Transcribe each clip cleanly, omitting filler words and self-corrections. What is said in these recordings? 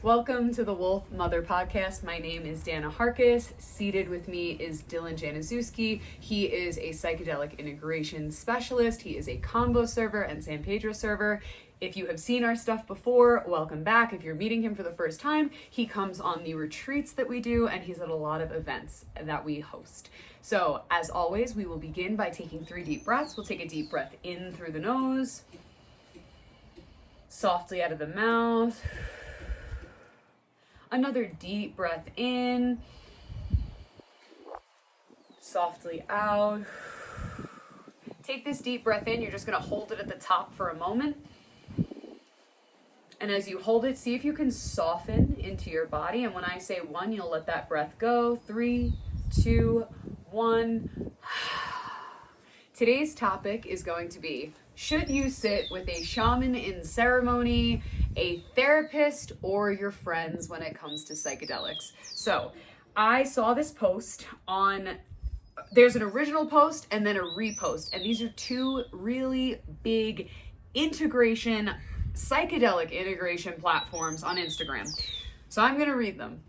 Welcome to the Wolf Mother Podcast. My name is Dana Harkis. Seated with me is Dylan Januszewki. He is a psychedelic integration specialist. He is a Kambo server and San Pedro server. If you have seen our stuff before, welcome back. If you're meeting him for the first time, he comes on the retreats that we do, and he's at a lot of events that we host. So, as always, we will begin by taking 3 deep breaths. We'll take a deep breath in through the nose, softly out of the mouth. Another deep breath in, softly out. Take this deep breath in. You're just going to hold it at the top for a moment. And as you hold it, see if you can soften into your body. And when I say 1, you'll let that breath go. 3, 2, 1. Today's topic is going to be, should you sit with a shaman in ceremony, a therapist, or your friends when it comes to psychedelics? So I saw this post there's an original post and then a repost. And these are 2 really big psychedelic integration platforms on Instagram. So I'm going to read them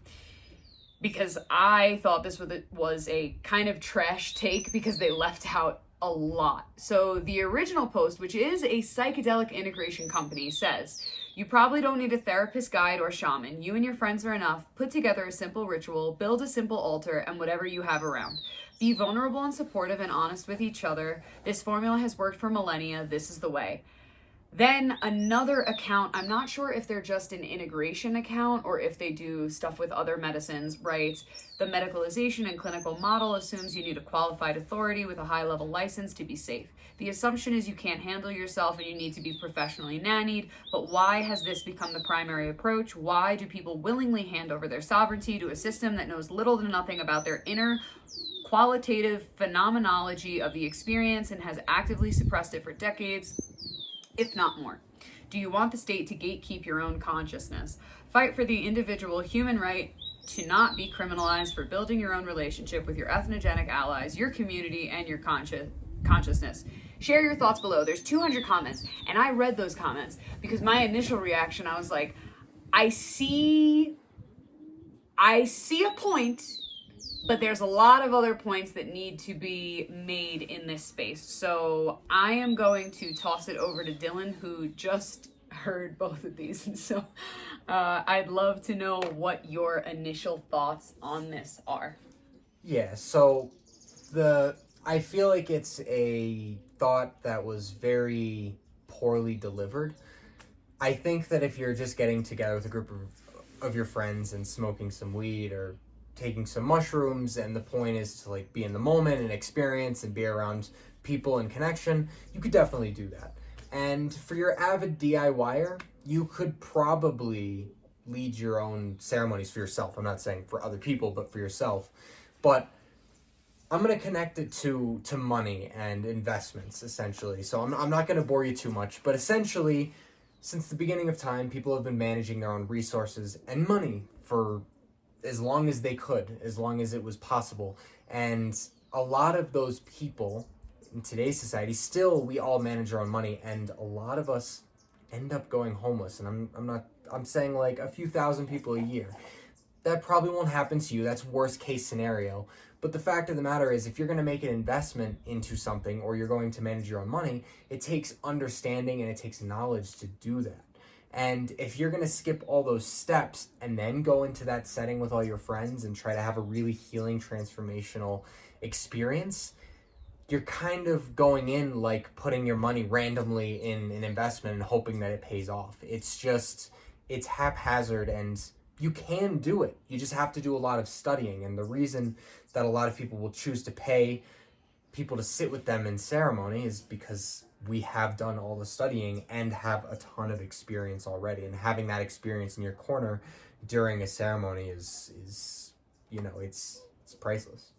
because I thought this was a kind of trash take because they left out a lot. So the original post, which is a psychedelic integration company, says, you probably don't need a therapist, guide, or shaman. You and your friends are enough. Put together a simple ritual, build a simple altar, and whatever you have around. Be vulnerable and supportive and honest with each other. This formula has worked for millennia. This is the way. Then another account, I'm not sure if they're just an integration account or if they do stuff with other medicines, writes, the medicalization and clinical model assumes you need a qualified authority with a high-level license to be safe. The assumption is you can't handle yourself and you need to be professionally nannied, but why has this become the primary approach? Why do people willingly hand over their sovereignty to a system that knows little to nothing about their inner qualitative phenomenology of the experience and has actively suppressed it for decades, if not more? Do you want the state to gatekeep your own consciousness? Fight for the individual human right to not be criminalized for building your own relationship with your ethnogenic allies, your community, and your consciousness. Share your thoughts below. There's 200 comments, and I read those comments because my initial reaction, I was like, I see a point, but there's a lot of other points that need to be made in this space. So I am going to toss it over to Dylan, who just heard both of these. And so I'd love to know what your initial thoughts on this are. Yeah, so I feel like it's a thought that was very poorly delivered. I think that if you're just getting together with a group of your friends and smoking some weed or taking some mushrooms, and the point is to be in the moment and experience and be around people and connection, you could definitely do that. And for your avid DIYer, you could probably lead your own ceremonies for yourself. I'm not saying for other people, but for yourself. But I'm going to connect it to money and investments, essentially. So I'm not going to bore you too much, but essentially, since the beginning of time, people have been managing their own resources and money for as long as they could, as long as it was possible. And a lot of those people in today's society, still, we all manage our own money, and a lot of us end up going homeless. And I'm saying a few thousand people a year. That probably won't happen to you. That's worst case scenario. But the fact of the matter is, if you're going to make an investment into something or you're going to manage your own money, it takes understanding and it takes knowledge to do that. And if you're going to skip all those steps and then go into that setting with all your friends and try to have a really healing, transformational experience, you're kind of going in putting your money randomly in an investment and hoping that it pays off. It's haphazard, and you can do it. You just have to do a lot of studying. And the reason that a lot of people will choose to pay people to sit with them in ceremony is because we have done all the studying and have a ton of experience already. And having that experience in your corner during a ceremony is it's priceless.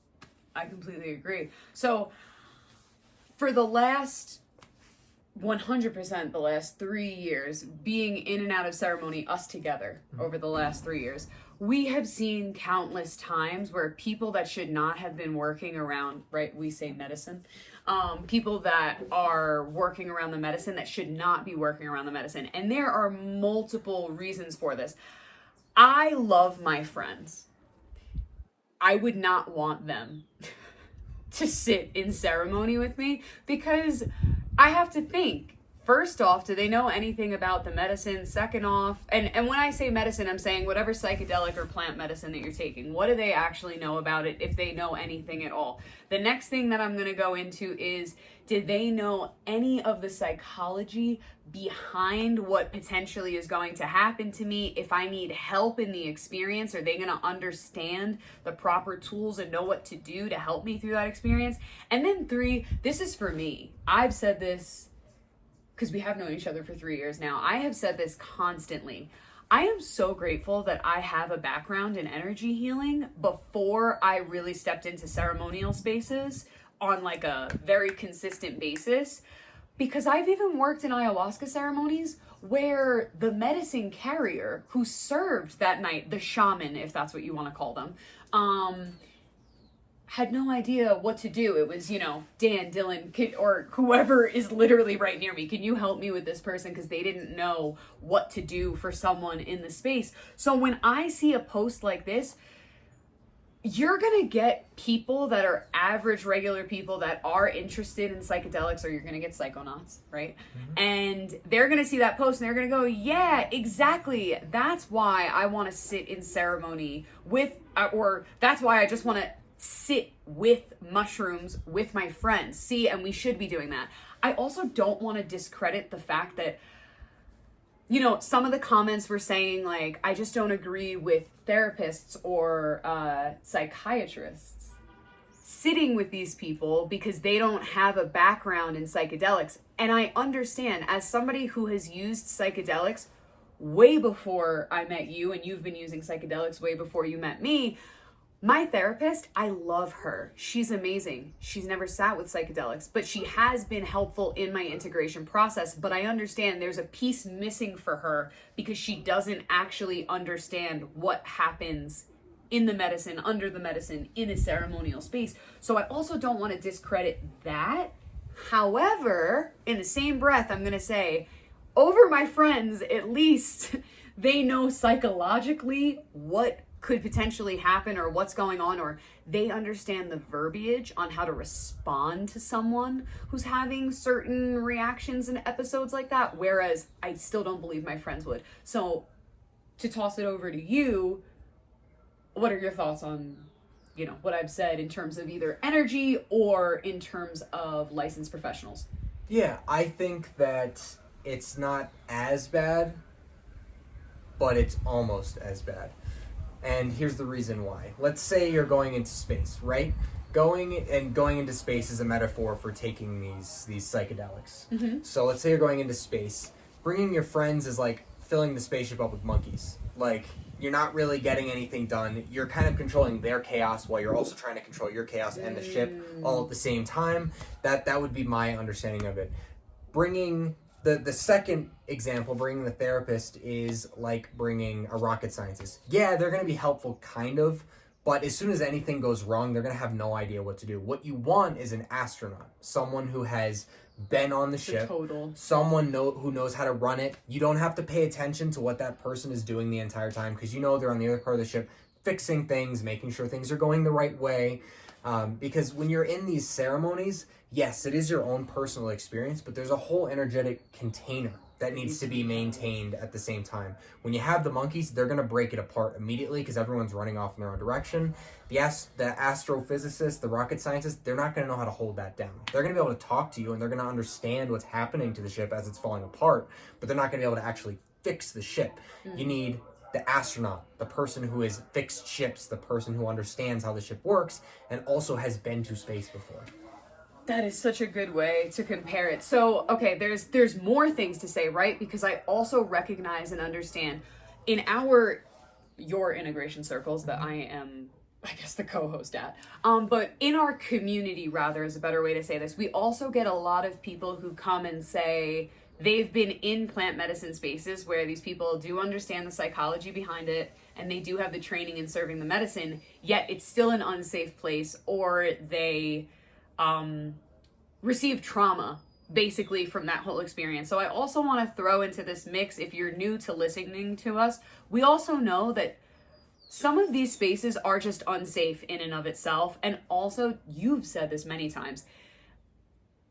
I completely agree. So for the last 100%, the last 3 years, being in and out of ceremony, us together over the last 3 years, we have seen countless times where people that should not have been working around, right, we say medicine, people that are working around the medicine that should not be working around the medicine. And there are multiple reasons for this. I love my friends. I would not want them to sit in ceremony with me because I have to think. First off, do they know anything about the medicine? Second off, and when I say medicine, I'm saying whatever psychedelic or plant medicine that you're taking. What do they actually know about it, if they know anything at all? The next thing that I'm going to go into is, did they know any of the psychology behind what potentially is going to happen to me? If I need help in the experience, are they going to understand the proper tools and know what to do to help me through that experience? And then 3, this is for me. I've said this because we have known each other for 3 years now. I have said this constantly. I am so grateful that I have a background in energy healing before I really stepped into ceremonial spaces on like a very consistent basis, because I've even worked in ayahuasca ceremonies where the medicine carrier who served that night, the shaman, if that's what you want to call them, had no idea what to do. It was, Dan, Dylan, or whoever is literally right near me. Can you help me with this person? Because they didn't know what to do for someone in the space. So when I see a post like this, you're going to get people that are average, regular people that are interested in psychedelics, or you're going to get psychonauts, right? Mm-hmm. And they're going to see that post and they're going to go, yeah, exactly. That's why I want to sit in ceremony with, or that's why I just want to sit with mushrooms with my friends. See, and we should be doing that. I also don't want to discredit the fact that, some of the comments were saying, like, I just don't agree with therapists or psychiatrists sitting with these people because they don't have a background in psychedelics. And I understand, as somebody who has used psychedelics way before I met you, and you've been using psychedelics way before you met me, my therapist, I love her. She's amazing. She's never sat with psychedelics, but she has been helpful in my integration process. But I understand there's a piece missing for her because she doesn't actually understand what happens in the medicine, under the medicine, in a ceremonial space. So I also don't want to discredit that. However, in the same breath, I'm going to say, over my friends, at least they know psychologically what could potentially happen or what's going on, or they understand the verbiage on how to respond to someone who's having certain reactions and episodes like that, whereas I still don't believe my friends would. So to toss it over to you, what are your thoughts on, what I've said in terms of either energy or in terms of licensed professionals? Yeah, I think that it's not as bad, but it's almost as bad. And here's the reason why. Let's say you're going into space, right? Going into space is a metaphor for taking these psychedelics. Mm-hmm. So let's say you're going into space. Bringing your friends is like filling the spaceship up with monkeys. Like, you're not really getting anything done. You're kind of controlling their chaos while you're also trying to control your chaos and the ship all at the same time. That would be my understanding of it. Bringing the second example, bringing the therapist, is like bringing a rocket scientist. Yeah, they're going to be helpful, kind of, but as soon as anything goes wrong, they're going to have no idea what to do. What you want is an astronaut, someone who has been on the ship, someone who knows how to run it. You don't have to pay attention to what that person is doing the entire time, because they're on the other part of the ship, fixing things, making sure things are going the right way. Because when you're in these ceremonies, yes, it is your own personal experience, but there's a whole energetic container that needs to be maintained at the same time. When you have the monkeys, they're going to break it apart immediately because everyone's running off in their own direction. The astrophysicists, the rocket scientists, they're not going to know how to hold that down. They're going to be able to talk to you, and they're going to understand what's happening to the ship as it's falling apart, but they're not going to be able to actually fix the ship. You need the astronaut, the person who has fixed ships, the person who understands how the ship works and also has been to space before. That is such a good way to compare it. So, okay, there's more things to say, right? Because I also recognize and understand in your integration circles that I am, I guess, the co-host at. But in our community, rather, is a better way to say this, we also get a lot of people who come and say they've been in plant medicine spaces where these people do understand the psychology behind it and they do have the training in serving the medicine, yet it's still an unsafe place, or they receive trauma basically from that whole experience. So I also want to throw into this mix, if you're new to listening to us, we also know that some of these spaces are just unsafe in and of itself. And also, you've said this many times,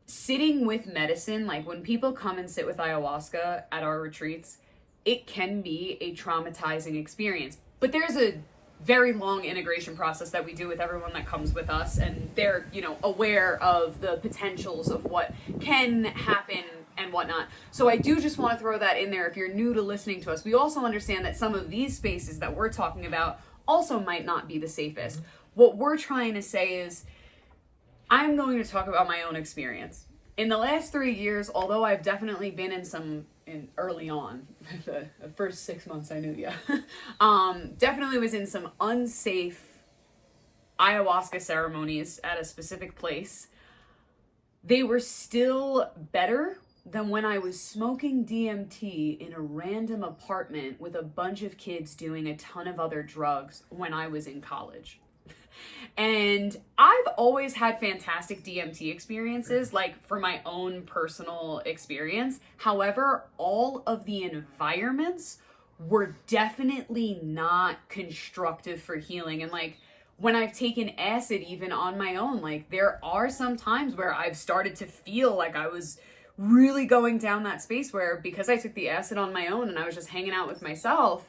sitting with medicine, like when people come and sit with ayahuasca at our retreats, it can be a traumatizing experience. But there's a very long integration process that we do with everyone that comes with us, and they're, aware of the potentials of what can happen and whatnot. So I do just want to throw that in there if you're new to listening to us. We also understand that some of these spaces that we're talking about also might not be the safest. What we're trying to say is, I'm going to talk about my own experience. In the last 3 years, although I've definitely been in early on, the first 6 months I knew you, definitely was in some unsafe ayahuasca ceremonies at a specific place. They were still better than when I was smoking DMT in a random apartment with a bunch of kids doing a ton of other drugs when I was in college. And I've always had fantastic DMT experiences, like for my own personal experience. However, all of the environments were definitely not constructive for healing. And like when I've taken acid even on my own, like there are some times where I've started to feel like I was really going down that space where, because I took the acid on my own and I was just hanging out with myself,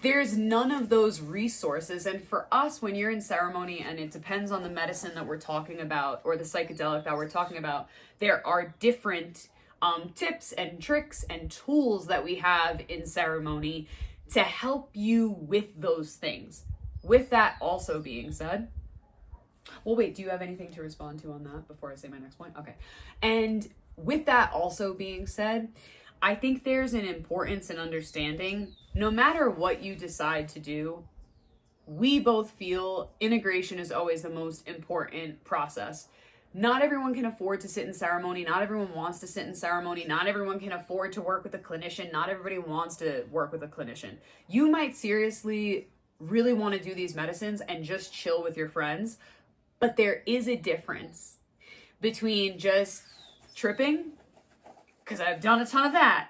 there's none of those resources. And for us, when you're in ceremony, and it depends on the medicine that we're talking about or the psychedelic that we're talking about, there are different tips and tricks and tools that we have in ceremony to help you with those things. With that also being said, well, wait, do you have anything to respond to on that before I say my next point? Okay. And with that also being said, I think there's an importance in understanding, no matter what you decide to do, we both feel integration is always the most important process. Not everyone can afford to sit in ceremony. Not everyone wants to sit in ceremony. Not everyone can afford to work with a clinician. Not everybody wants to work with a clinician. You might seriously really want to do these medicines and just chill with your friends, but there is a difference between just tripping, because I've done a ton of that,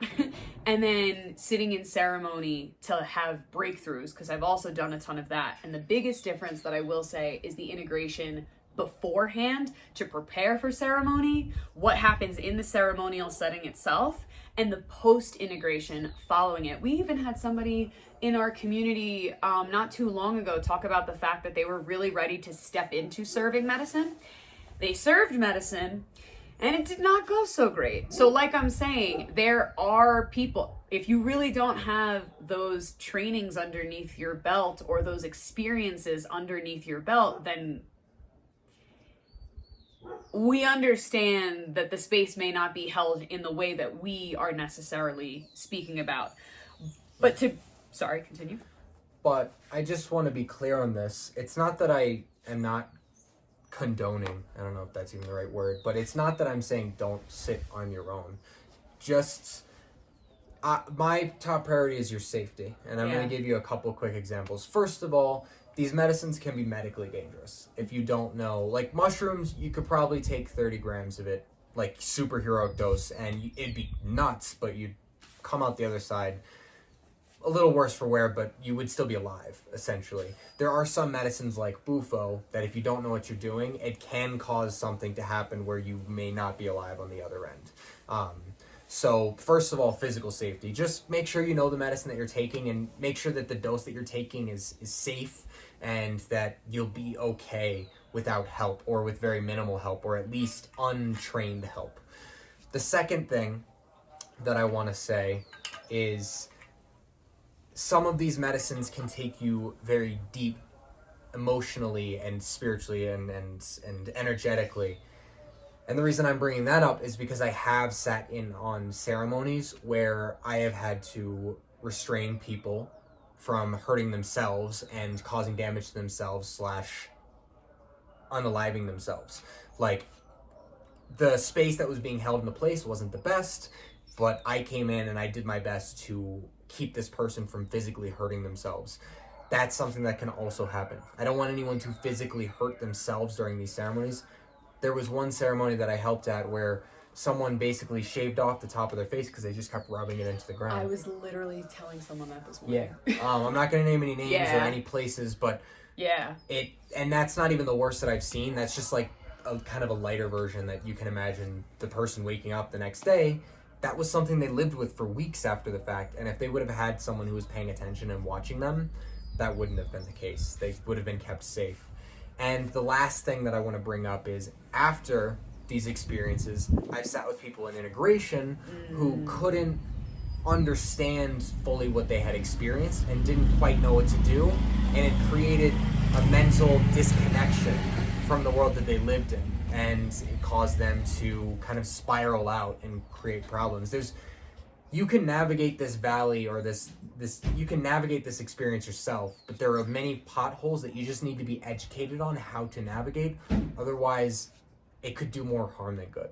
and then sitting in ceremony to have breakthroughs, because I've also done a ton of that. And the biggest difference that I will say is the integration beforehand to prepare for ceremony, what happens in the ceremonial setting itself, and the post-integration following it. We even had somebody in our community not too long ago talk about the fact that they were really ready to step into serving medicine. They served medicine, and it did not go so great. So like I'm saying, there are people, if you really don't have those trainings underneath your belt or those experiences underneath your belt, then we understand that the space may not be held in the way that we are necessarily speaking about. But sorry, continue. But I just want to be clear on this. It's not that I am not condoning, I don't know if that's even the right word, but it's not that I'm saying don't sit on your own. Just my top priority is your safety, and I'm going to give you a couple quick examples. First of all, these medicines can be medically dangerous. If you don't know, like mushrooms, you could probably take 30 grams of it, like superheroic dose, and it'd be nuts, but you'd come out the other side a little worse for wear, but you would still be alive, essentially. There are some medicines like Bufo that if you don't know what you're doing, it can cause something to happen where you may not be alive on the other end. So first of all, physical safety. Just make sure you know the medicine that you're taking and make sure that the dose that you're taking is safe and that you'll be okay without help or with very minimal help or at least untrained help. The second thing that I want to say is some of these medicines can take you very deep emotionally and spiritually and energetically. And the reason I'm bringing that up is because I have sat in on ceremonies where I have had to restrain people from hurting themselves and causing damage to themselves / unaliving themselves. Like, the space that was being held in the place wasn't the best, but I came in and I did my best to keep this person from physically hurting themselves. That's something that can also happen. I don't want anyone to physically hurt themselves during these ceremonies. There was one ceremony that I helped at where someone basically shaved off the top of their face because they just kept rubbing it into the ground. I was literally telling someone that this morning. Yeah. I'm not going to name any names Yeah. or any places, but yeah. And that's not even the worst that I've seen. That's just like a kind of a lighter version that you can imagine the person waking up the next day. That was something they lived with for weeks after the fact. And if they would have had someone who was paying attention and watching them, that wouldn't have been the case. They would have been kept safe. And the last thing that I want to bring up is after these experiences, I've sat with people in integration who couldn't understand fully what they had experienced and didn't quite know what to do, and it created a mental disconnection from the world that they lived in, and it caused them to kind of spiral out and create problems. You can navigate this valley or this you can navigate this experience yourself, but there are many potholes that you just need to be educated on how to navigate. Otherwise, it could do more harm than good.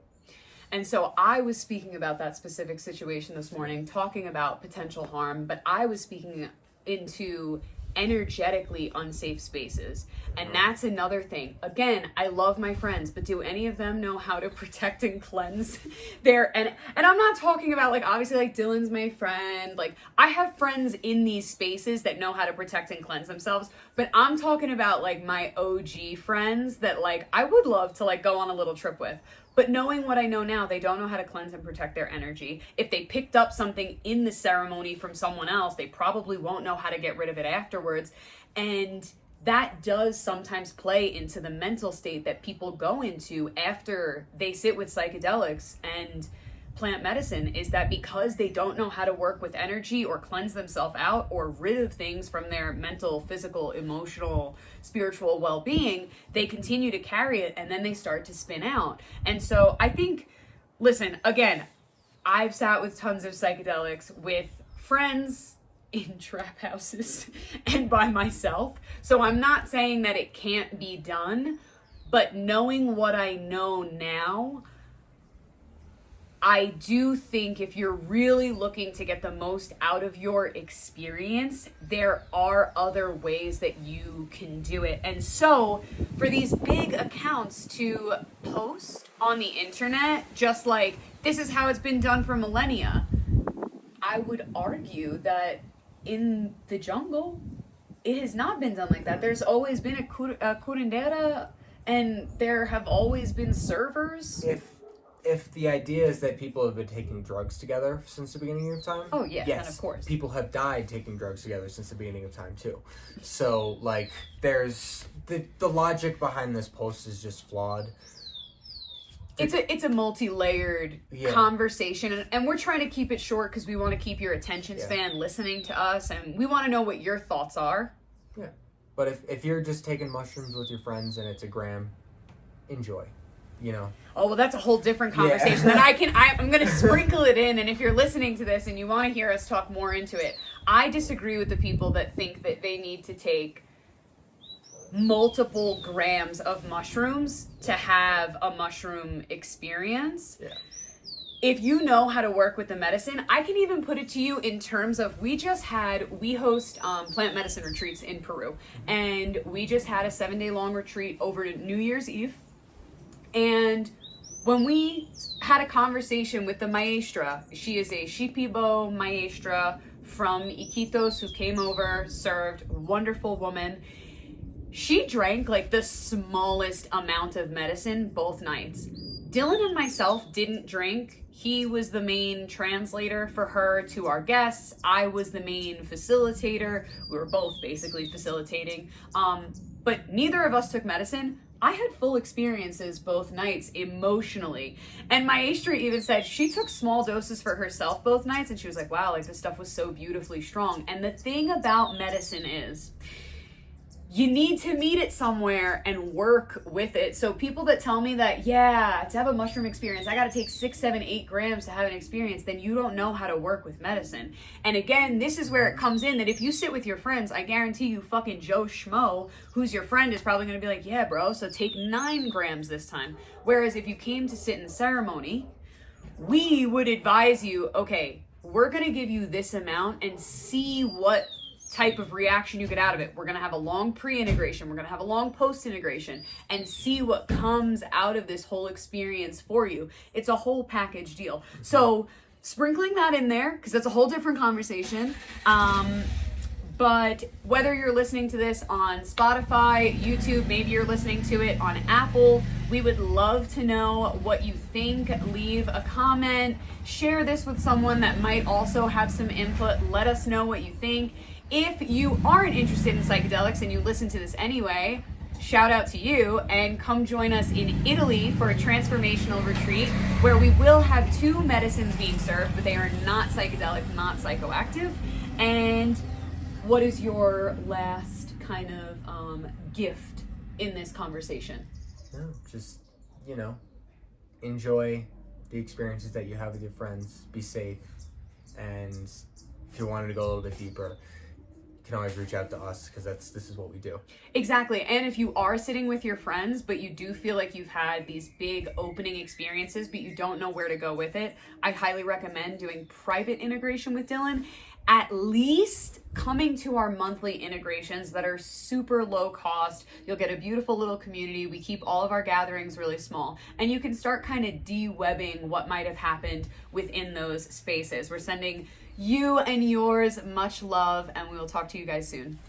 And so I was speaking about that specific situation this morning, talking about potential harm, but I was speaking into energetically unsafe spaces. And that's another thing. Again, I love my friends, but do any of them know how to protect and cleanse their, and I'm not talking about like, obviously like Dylan's my friend. Like I have friends in these spaces that know how to protect and cleanse themselves, but I'm talking about like my OG friends that like I would love to like go on a little trip with. But knowing what I know now, they don't know how to cleanse and protect their energy. If they picked up something in the ceremony from someone else, they probably won't know how to get rid of it afterwards. And that does sometimes play into the mental state that people go into after they sit with psychedelics and plant medicine, is that because they don't know how to work with energy or cleanse themselves out or rid of things from their mental, physical, emotional, spiritual well-being, they continue to carry it and then they start to spin out. And so I think, listen, again, I've sat with tons of psychedelics with friends in trap houses and by myself. So I'm not saying that it can't be done, but knowing what I know now, I do think if you're really looking to get the most out of your experience, there are other ways that you can do it. And so for these big accounts to post on the internet, just like, this is how it's been done for millennia, I would argue that in the jungle, it has not been done like that. There's always been a curandera, and there have always been servers. If the idea is that people have been taking drugs together since the beginning of time, oh yeah, yes, and of course, people have died taking drugs together since the beginning of time too. So like, there's the logic behind this post is just flawed. It's a multi-layered conversation, and we're trying to keep it short because we want to keep your attention span listening to us, and we want to know what your thoughts are. Yeah, but if you're just taking mushrooms with your friends and it's a gram, enjoy. You know. Oh, well, that's a whole different conversation that I'm going to sprinkle it in. And if you're listening to this and you want to hear us talk more into it, I disagree with the people that think that they need to take multiple grams of mushrooms to have a mushroom experience. Yeah. If you know how to work with the medicine, I can even put it to you in terms of, we host plant medicine retreats in Peru. And we just had a 7-day long retreat over New Year's Eve. And when we had a conversation with the maestra, she is a Shipibo maestra from Iquitos who came over, served, wonderful woman. She drank like the smallest amount of medicine both nights. Dylan and myself didn't drink. He was the main translator for her to our guests. I was the main facilitator. We were both basically facilitating. But neither of us took medicine. I had full experiences both nights emotionally. And Maestra even said she took small doses for herself both nights, and she was like, wow, like this stuff was so beautifully strong. And the thing about medicine is, you need to meet it somewhere and work with it. So people that tell me that, yeah, to have a mushroom experience, I got to take 6, 7, 8 grams to have an experience, then you don't know how to work with medicine. And again, this is where it comes in that if you sit with your friends, I guarantee you fucking Joe Schmo, who's your friend, is probably going to be like, yeah, bro, so take 9 grams this time. Whereas if you came to sit in ceremony, we would advise you, okay, we're going to give you this amount and see what type of reaction you get out of it. We're going to have a long pre-integration. We're going to have a long post-integration, and see what comes out of this whole experience for you. It's a whole package deal. So sprinkling that in there, because that's a whole different conversation. But whether you're listening to this on Spotify, YouTube, maybe you're listening to it on Apple, we would love to know what you think. Leave a comment, share this with someone that might also have some input. Let us know what you think. If you aren't interested in psychedelics and you listen to this anyway, shout out to you, and come join us in Italy for a transformational retreat where we will have 2 medicines being served, but they are not psychedelic, not psychoactive. And what is your last kind of gift in this conversation? No, just, enjoy the experiences that you have with your friends. Be safe. And if you wanted to go a little bit deeper, you can always reach out to us, because this is what we do. Exactly. And if you are sitting with your friends, but you do feel like you've had these big opening experiences, but you don't know where to go with it, I highly recommend doing private integration with Dylan. At least coming to our monthly integrations that are super low cost. You'll get a beautiful little community. We keep all of our gatherings really small, and you can start kind of de-webbing what might have happened within those spaces. We're sending you and yours much love, and we will talk to you guys soon.